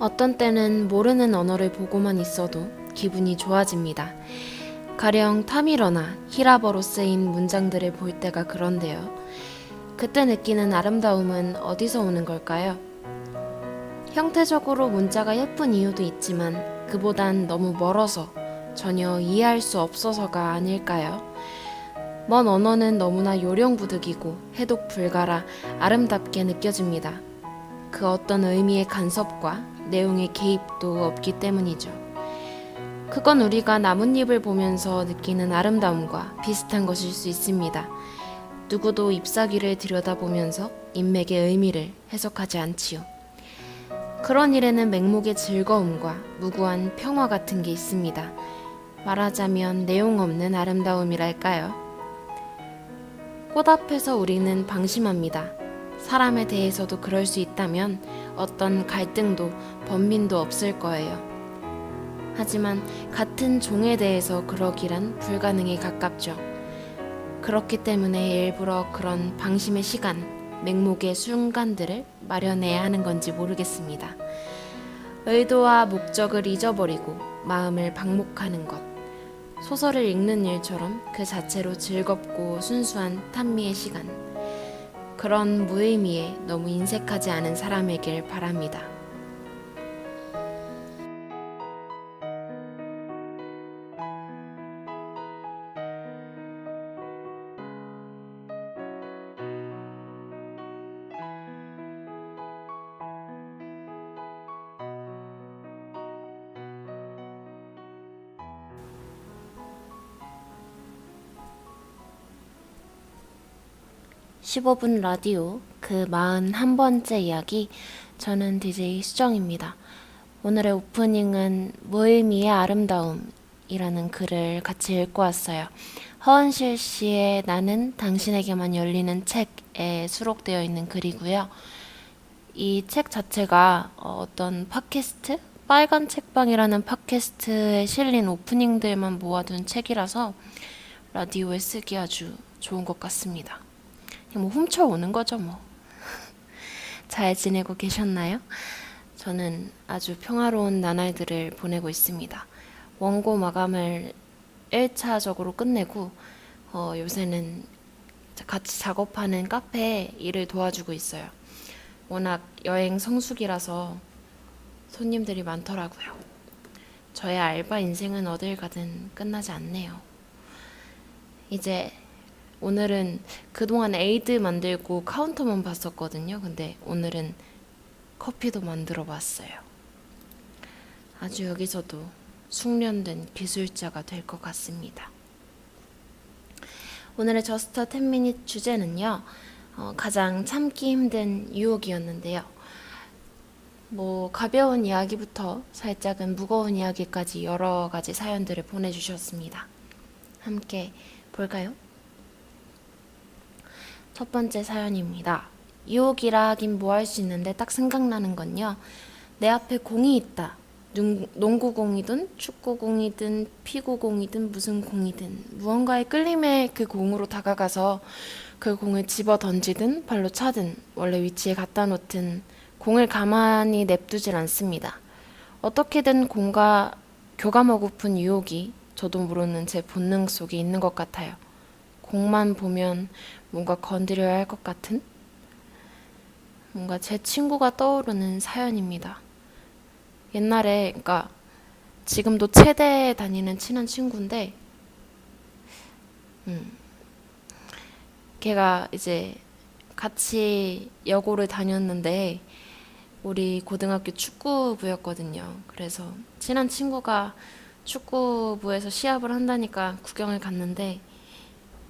어떤 때는 모르는 언어를 보고만 있어도 기분이 좋아집니다. 가령 타미러나 히라버로 쓰인 문장들을 볼 때가 그런데요. 그때 느끼는 아름다움은 어디서 오는 걸까요? 형태적으로 문자가 예쁜 이유도 있지만 그보단 너무 멀어서 전혀 이해할 수 없어서가 아닐까요? 먼 언어는 너무나 요령부득이고 해독 불가라 아름답게 느껴집니다. 그 어떤 의미의 간섭과 내용의 개입도 없기 때문이죠. 그건 우리가 나뭇잎을 보면서 느끼는 아름다움과 비슷한 것일 수 있습니다. 누구도 잎사귀를 들여다보면서 인맥의 의미를 해석하지 않지요. 그런 일에는 맹목의 즐거움과 무구한 평화 같은 게 있습니다. 말하자면 내용 없는 아름다움이랄까요? 꽃 앞에서 우리는 방심합니다. 사람에 대해서도 그럴 수 있다면 어떤 갈등도 번민도 없을 거예요. 하지만 같은 종에 대해서 그러기란 불가능에 가깝죠. 그렇기 때문에 일부러 그런 방심의 시간, 맹목의 순간들을 마련해야 하는 건지 모르겠습니다. 의도와 목적을 잊어버리고 마음을 방목하는 것. 소설을 읽는 일처럼 그 자체로 즐겁고 순수한 탐미의 시간. 그런 무의미에 너무 인색하지 않은 사람이길 바랍니다. 15분 라디오 그 41번째 이야기. 저는 DJ 수정입니다. 오늘의 오프닝은 무의미의 아름다움이라는 글을 같이 읽고 왔어요. 허은실 씨의 나는 당신에게만 열리는 책에 수록되어 있는 글이고요. 이 책 자체가 어떤 팟캐스트? 빨간 책방이라는 팟캐스트에 실린 오프닝들만 모아둔 책이라서 라디오에 쓰기 아주 좋은 것 같습니다. 뭐 훔쳐오는 거죠, 뭐. 잘 지내고 계셨나요? 저는 아주 평화로운 나날들을 보내고 있습니다. 원고 마감을 1차적으로 끝내고 요새는 같이 작업하는 카페에 일을 도와주고 있어요. 워낙 여행 성수기라서 손님들이 많더라고요. 저의 알바 인생은 어딜 가든 끝나지 않네요. 이제 오늘은 그동안 에이드 만들고 카운터만 봤었거든요. 근데 오늘은 커피도 만들어 봤어요. 아주 여기서도 숙련된 기술자가 될 것 같습니다. 오늘의 저스트 10미닛 주제는요. 가장 참기 힘든 유혹이었는데요. 뭐 가벼운 이야기부터 살짝은 무거운 이야기까지 여러 가지 사연들을 보내주셨습니다. 함께 볼까요? 첫 번째 사연입니다. 유혹이라 하긴 뭐 할 수 있는데 딱 생각나는 건요. 내 앞에 공이 있다. 농구공이든 축구공이든 피구공이든 무슨 공이든 무언가의 끌림에 그 공으로 다가가서 그 공을 집어 던지든 발로 차든 원래 위치에 갖다 놓든 공을 가만히 냅두질 않습니다. 어떻게든 공과 교감하고픈 유혹이 저도 모르는 제 본능 속에 있는 것 같아요. 공만 보면 뭔가 건드려야 할 것 같은? 뭔가 제 친구가 떠오르는 사연입니다. 옛날에, 그러니까 지금도 체대에 다니는 친한 친구인데, 걔가 이제 같이 여고를 다녔는데, 우리 고등학교 축구부였거든요. 그래서 친한 친구가 축구부에서 시합을 한다니까 구경을 갔는데,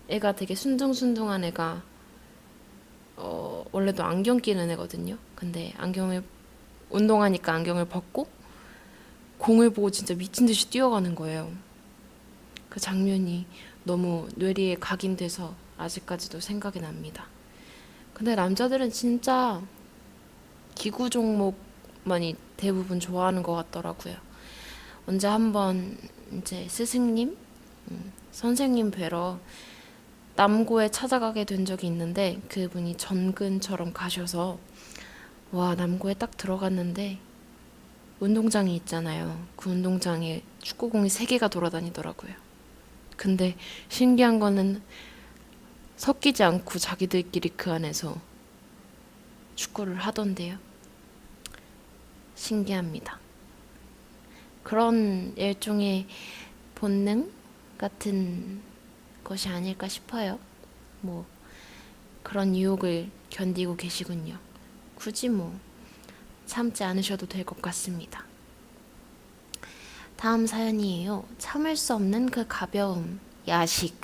애가 되게 순둥순둥한 애가 원래도 안경 끼는 애거든요. 근데 운동하니까 안경을 벗고 공을 보고 진짜 미친 듯이 뛰어가는 거예요. 그 장면이 너무 뇌리에 각인돼서 아직까지도 생각이 납니다. 근데 남자들은 진짜 기구 종목만이 대부분 좋아하는 것 같더라고요. 언제 한번 이제 스승님, 선생님 뵈러 남고에 찾아가게 된 적이 있는데 그분이 전근처럼 가셔서 와, 남고에 딱 들어갔는데 운동장이 있잖아요. 그 운동장에 축구공이 3개가 돌아다니더라고요. 근데 신기한 거는 섞이지 않고 자기들끼리 그 안에서 축구를 하던데요. 신기합니다. 그런 일종의 본능 같은 것이 아닐까 싶어요. 뭐 그런 유혹을 견디고 계시군요. 굳이 뭐 참지 않으셔도 될 것 같습니다. 다음 사연이에요. 참을 수 없는 그 가벼움, 야식.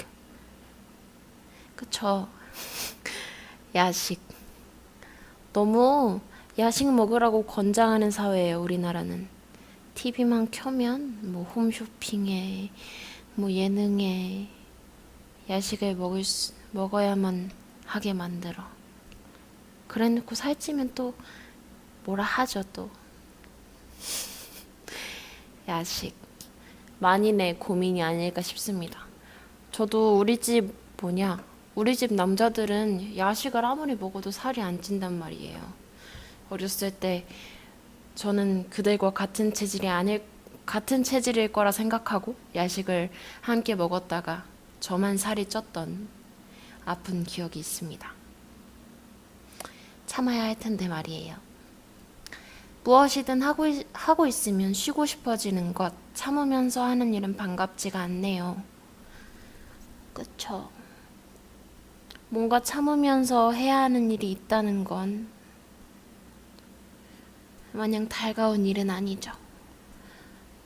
그쵸? 야식. 너무 야식 먹으라고 권장하는 사회예요, 우리나라는. TV만 켜면 뭐 홈쇼핑에 뭐 예능에 야식을 먹어야만 하게 만들어. 그래놓고 살찌면 또 뭐라 하죠 또. 야식. 만인의 고민이 아닐까 싶습니다. 저도 우리 집 남자들은 야식을 아무리 먹어도 살이 안 찐단 말이에요. 어렸을 때 저는 그들과 같은 체질일 거라 생각하고 야식을 함께 먹었다가 저만 살이 쪘던 아픈 기억이 있습니다. 참아야 할 텐데 말이에요. 무엇이든 하고 있으면 쉬고 싶어지는 것, 참으면서 하는 일은 반갑지가 않네요. 그쵸? 뭔가 참으면서 해야 하는 일이 있다는 건 마냥 달가운 일은 아니죠.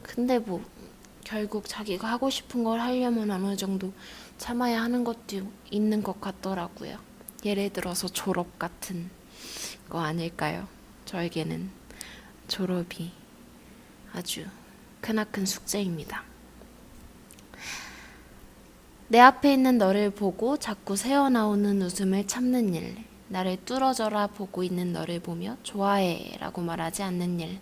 근데 뭐 결국 자기가 하고 싶은 걸 하려면 어느 정도 참아야 하는 것도 있는 것 같더라고요. 예를 들어서 졸업 같은 거 아닐까요? 저에게는 졸업이 아주 크나큰 숙제입니다. 내 앞에 있는 너를 보고 자꾸 새어나오는 웃음을 참는 일, 나를 뚫어져라 보고 있는 너를 보며 좋아해 라고 말하지 않는 일,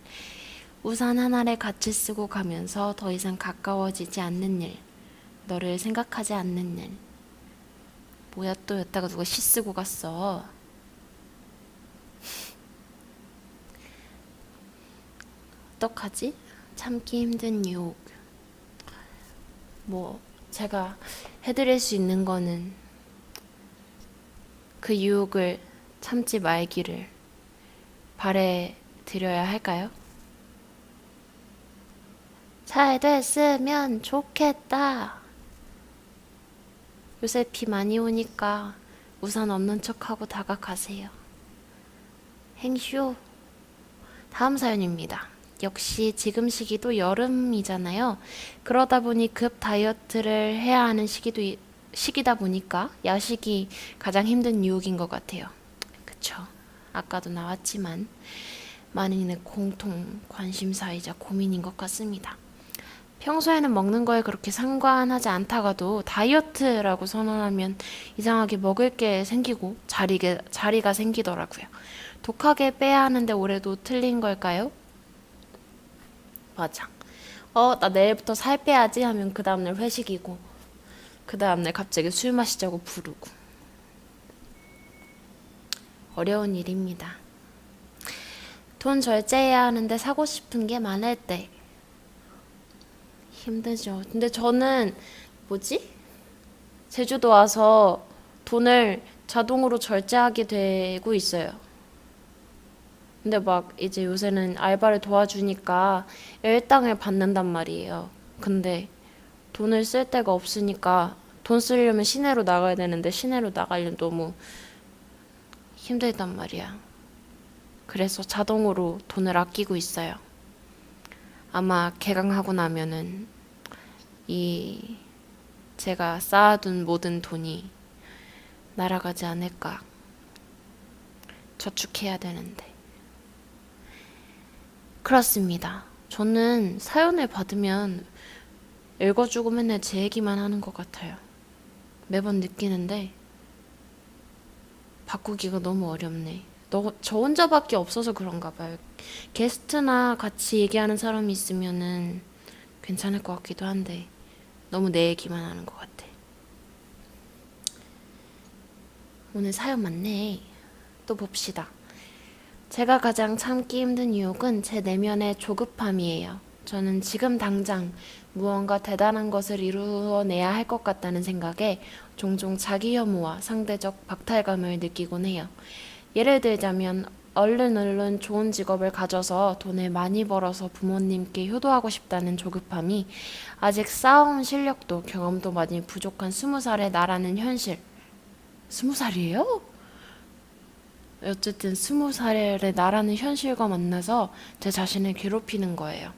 우산 하나를 같이 쓰고 가면서 더 이상 가까워지지 않는 일, 너를 생각하지 않는 일. 뭐야 또 여기다가 누가 시 쓰고 갔어. 어떡하지? 참기 힘든 유혹. 뭐 제가 해드릴 수 있는 거는 그 유혹을 참지 말기를 바래 드려야 할까요? 잘 됐으면 좋겠다. 요새 비 많이 오니까 우산 없는 척하고 다가가세요. 행쇼. 다음 사연입니다. 역시 지금 시기도 여름이잖아요. 그러다 보니 급 다이어트를 해야 하는 시기다 보니까 야식이 가장 힘든 유혹인 것 같아요. 그쵸? 아까도 나왔지만 많은 공통 관심사이자 고민인 것 같습니다. 평소에는 먹는 거에 그렇게 상관하지 않다가도 다이어트라고 선언하면 이상하게 먹을 게 생기고 자리가 생기더라고요. 독하게 빼야 하는데 올해도 틀린 걸까요? 맞아. 나 내일부터 살 빼야지 하면 그 다음날 회식이고 그 다음날 갑자기 술 마시자고 부르고. 어려운 일입니다. 돈 절제해야 하는데 사고 싶은 게 많을 때 힘들죠. 근데 저는 제주도 와서 돈을 자동으로 절제하게 되고 있어요. 근데 막 이제 요새는 알바를 도와주니까 일당을 받는단 말이에요. 근데 돈을 쓸 데가 없으니까 돈 쓰려면 시내로 나가야 되는데 시내로 나가려면 너무 힘들단 말이야. 그래서 자동으로 돈을 아끼고 있어요. 아마 개강하고 나면은 이 제가 쌓아둔 모든 돈이 날아가지 않을까. 저축해야 되는데. 그렇습니다. 저는 사연을 받으면 읽어주고 맨날 제 얘기만 하는 것 같아요. 매번 느끼는데 바꾸기가 너무 어렵네. 저 혼자밖에 없어서 그런가 봐요. 게스트나 같이 얘기하는 사람이 있으면은 괜찮을 것 같기도 한데 너무 내 얘기만 하는 것 같아. 오늘 사연 많네. 또 봅시다. 제가 가장 참기 힘든 유혹은 제 내면의 조급함이에요. 저는 지금 당장 무언가 대단한 것을 이루어내야 할 것 같다는 생각에 종종 자기 혐오와 상대적 박탈감을 느끼곤 해요. 예를 들자면 얼른 좋은 직업을 가져서 돈을 많이 벌어서 부모님께 효도하고 싶다는 조급함이 아직 쌓아온 실력도 경험도 많이 부족한 20살의 나라는 현실. 20살이에요? 어쨌든 20살의 나라는 현실과 만나서 제 자신을 괴롭히는 거예요.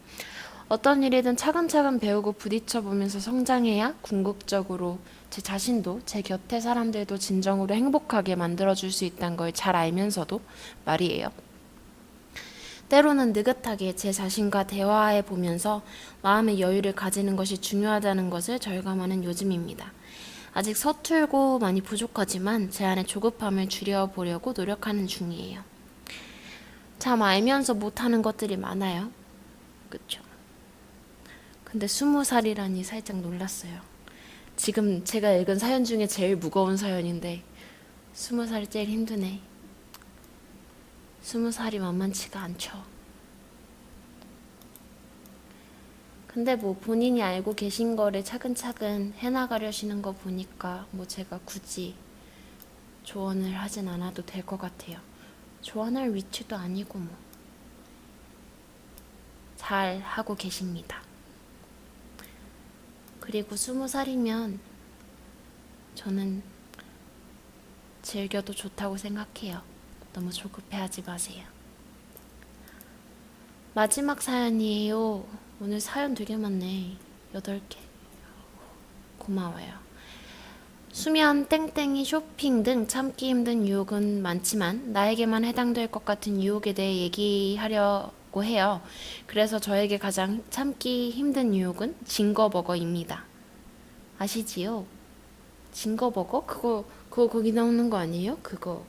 어떤 일이든 차근차근 배우고 부딪혀보면서 성장해야 궁극적으로 제 자신도 제 곁에 사람들도 진정으로 행복하게 만들어줄 수 있다는 걸 잘 알면서도 말이에요. 때로는 느긋하게 제 자신과 대화해 보면서 마음의 여유를 가지는 것이 중요하다는 것을 절감하는 요즘입니다. 아직 서툴고 많이 부족하지만 제 안의 조급함을 줄여보려고 노력하는 중이에요. 참 알면서 못하는 것들이 많아요. 그쵸? 근데 20살이라니 살짝 놀랐어요. 지금 제가 읽은 사연 중에 제일 무거운 사연인데 20살이 제일 힘드네. 20살이 만만치가 않죠. 근데 뭐 본인이 알고 계신 거를 차근차근 해나가려시는 거 보니까 뭐 제가 굳이 조언을 하진 않아도 될 것 같아요. 조언할 위치도 아니고 뭐. 잘 하고 계십니다. 그리고 20살이면 저는 즐겨도 좋다고 생각해요. 너무 조급해하지 마세요. 마지막 사연이에요. 오늘 사연 되게 많네. 8개. 고마워요. 수면, 땡땡이, 쇼핑 등 참기 힘든 유혹은 많지만 나에게만 해당될 것 같은 유혹에 대해 얘기하려고 해요. 그래서 저에게 가장 참기 힘든 유혹은 징거버거입니다. 아시지요? 징거버거? 그거 거기 나오는 거 아니에요? 그거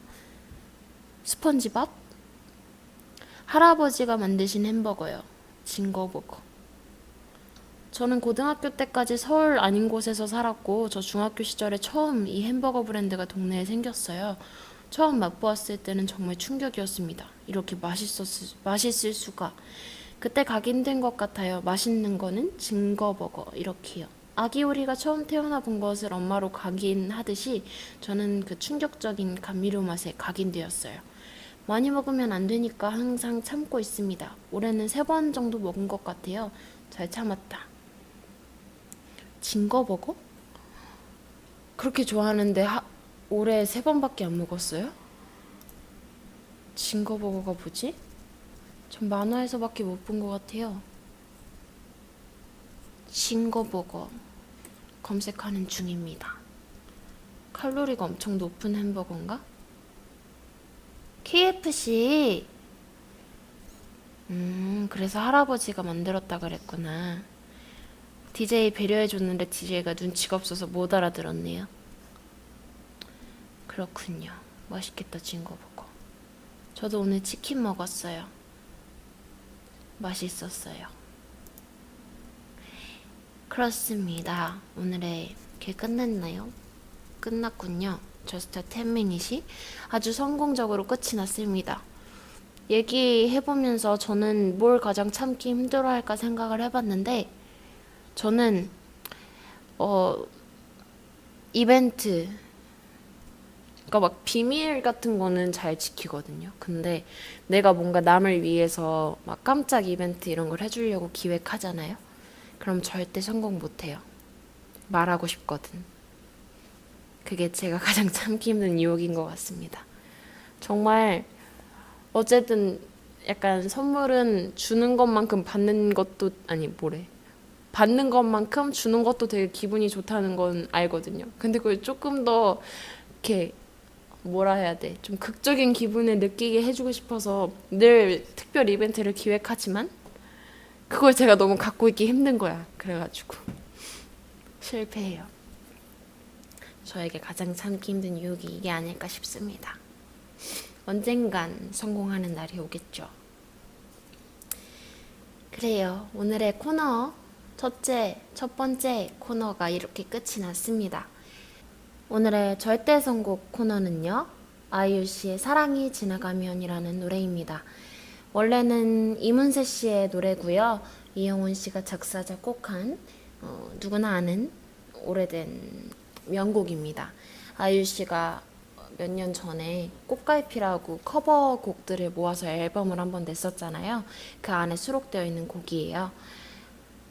스펀지밥? 할아버지가 만드신 햄버거요. 징거버거. 저는 고등학교 때까지 서울 아닌 곳에서 살았고 저 중학교 시절에 처음 이 햄버거 브랜드가 동네에 생겼어요. 처음 맛보았을 때는 정말 충격이었습니다. 이렇게 맛있을 수가. 그때 가기 힘든 것 같아요. 맛있는 거는 징거버거 이렇게요. 아기 오리가 처음 태어나 본 것을 엄마로 각인하듯이 저는 그 충격적인 감미료 맛에 각인되었어요. 많이 먹으면 안 되니까 항상 참고 있습니다. 올해는 3번 정도 먹은 것 같아요. 잘 참았다. 징거버거? 그렇게 좋아하는데 올해 3번밖에 안 먹었어요? 징거버거가 뭐지? 전 만화에서밖에 못 본 것 같아요. 징거버거 검색하는 중입니다. 칼로리가 엄청 높은 햄버거인가? KFC. 그래서 할아버지가 만들었다 그랬구나. DJ 배려해줬는데 DJ가 눈치가 없어서 못 알아들었네요. 그렇군요. 맛있겠다, 징거버거. 저도 오늘 치킨 먹었어요. 맛있었어요. 그렇습니다. 오늘의 게 끝났나요? 끝났군요. 저스트 10미닛이 아주 성공적으로 끝이 났습니다. 얘기해보면서 저는 뭘 가장 참기 힘들어할까 생각을 해봤는데 저는 이벤트 그러니까 막 비밀 같은 거는 잘 지키거든요. 근데 내가 뭔가 남을 위해서 막 깜짝 이벤트 이런 걸 해주려고 기획하잖아요. 그럼 절대 성공 못해요. 말하고 싶거든. 그게 제가 가장 참기 힘든 유혹인 것 같습니다. 정말 어쨌든 약간 선물은 주는 것만큼 받는 것도 아니 뭐래 받는 것만큼 주는 것도 되게 기분이 좋다는 건 알거든요. 근데 그걸 조금 더 이렇게 뭐라 해야 돼? 좀 극적인 기분을 느끼게 해주고 싶어서 늘 특별 이벤트를 기획하지만 그걸 제가 너무 갖고 있기 힘든 거야. 그래가지고 실패해요. 저에게 가장 참기 힘든 유혹이 이게 아닐까 싶습니다. 언젠간 성공하는 날이 오겠죠. 그래요. 오늘의 코너 첫 번째 코너가 이렇게 끝이 났습니다. 오늘의 절대 선곡 코너는요. 아이유 씨의 사랑이 지나가면이라는 노래입니다. 원래는 이문세 씨의 노래고요. 이영훈 씨가 작사 작곡한 누구나 아는 오래된 명곡입니다. 아이유 씨가 몇 년 전에 꽃갈피라고 커버곡들을 모아서 앨범을 한번 냈었잖아요. 그 안에 수록되어 있는 곡이에요.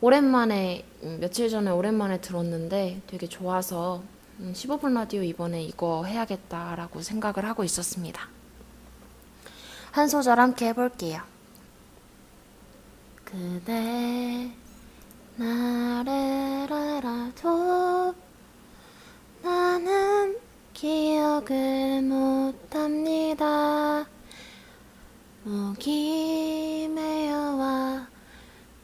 오랜만에 며칠 전에 오랜만에 들었는데 되게 좋아서 15분 라디오 이번에 이거 해야겠다라고 생각을 하고 있었습니다. 한 소절 함께 해볼게요. 그대 나를 알아도 나는 기억을 못합니다. 목이 메어와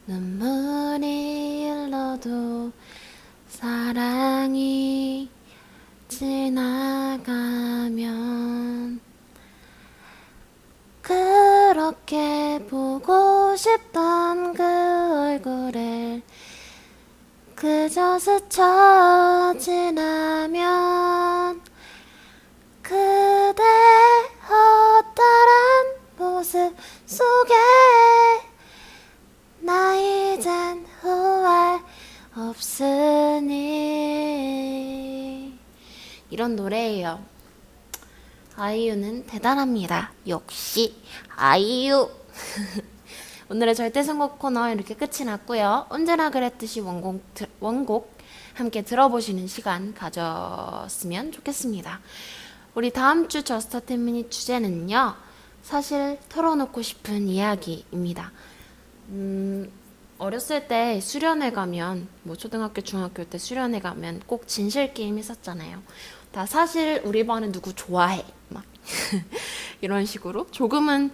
눈물이 흘러도 사랑이 지나가면 그렇게 보고 싶던 그 얼굴을 그저 스쳐 지나면 그대 허탈한 모습 속에 나 이젠 후회 없으니 이런 노래예요. 아이유는 대단합니다. 역시 아이유. 오늘의 절대 선곡 코너 이렇게 끝이 났고요. 언제나 그랬듯이 원곡 함께 들어보시는 시간 가졌으면 좋겠습니다. 우리 다음 주 저스트 10미닛 주제는요. 사실 털어놓고 싶은 이야기입니다. 어렸을 때 수련회 가면 초등학교 중학교 때 수련회 가면 꼭 진실 게임 했었잖아요. 다 사실 우리 반에 누구 좋아해 막 이런 식으로 조금은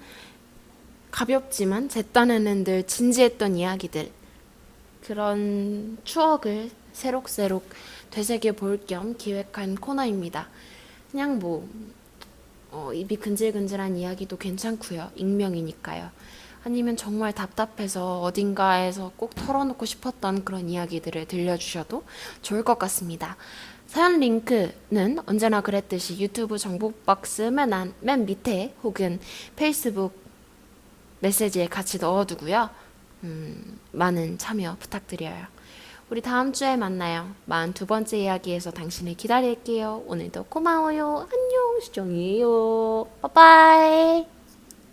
가볍지만 제 딴에는 늘 진지했던 이야기들, 그런 추억을 새록새록 되새겨 볼 겸 기획한 코너입니다. 그냥 입이 근질근질한 이야기도 괜찮고요. 익명이니까요. 아니면 정말 답답해서 어딘가에서 꼭 털어놓고 싶었던 그런 이야기들을 들려주셔도 좋을 것 같습니다. 사연 링크는 언제나 그랬듯이 유튜브 정보 박스 맨 밑에 혹은 페이스북 메시지에 같이 넣어두고요. 많은 참여 부탁드려요. 우리 다음 주에 만나요. 42번째 이야기에서 당신을 기다릴게요. 오늘도 고마워요. 안녕, 수정이에요. 빠빠이.